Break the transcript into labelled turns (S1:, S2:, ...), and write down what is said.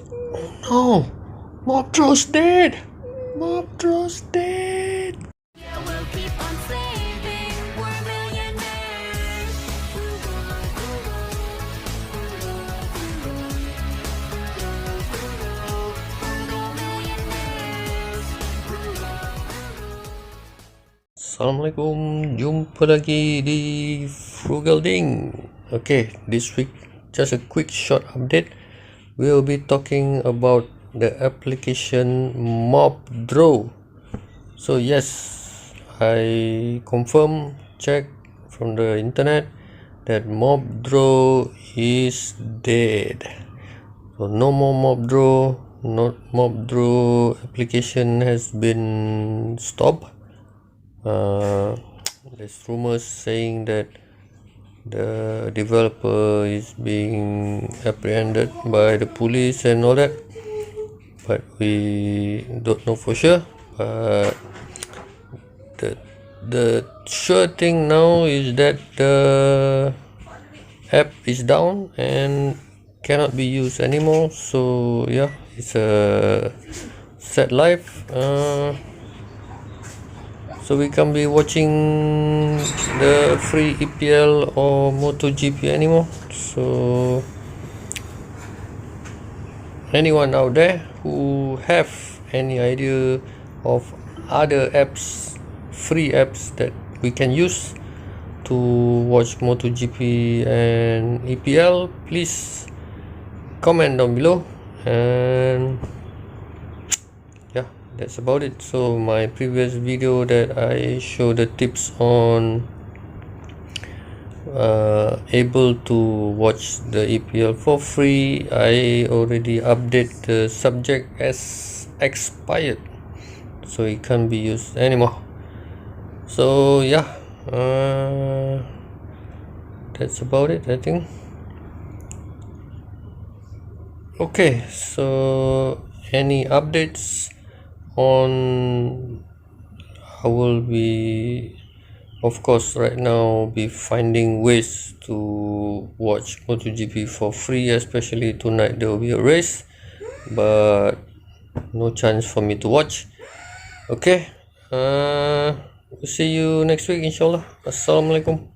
S1: No! Mobdro's dead! Mobdro's dead!
S2: Yeah, we'll keep on saving. We're millionaires.
S1: Assalamualaikum, jumpa lagi di Frugal Ding. Okay, this week just a quick short update. We'll be talking about the application Mobdro. So yes, I confirm, check from the internet that Mobdro is dead. So no more Mobdro. Not Mobdro application has been stopped. There's rumors saying that the developer is being apprehended by the police and all that, but we don't know for sure. But the sure thing now is that the app is down and cannot be used anymore. So yeah, it's a sad life. So we can't be watching the free EPL or Motogp anymore. So anyone out there who have any idea of other apps, free apps that we can use to watch Motogp and EPL, please comment down below. And yeah, that's about it. So my previous video that I show the tips on able to watch the EPL for free, I already update the subject as expired, so it can't be used anymore. So yeah, that's about it, I think. Okay, so any updates on, I will be, of course, right now be finding ways to watch MotoGP for free, especially tonight there will be a race, but no chance for me to watch. Okay, we'll see you next week, inshallah. Assalamualaikum.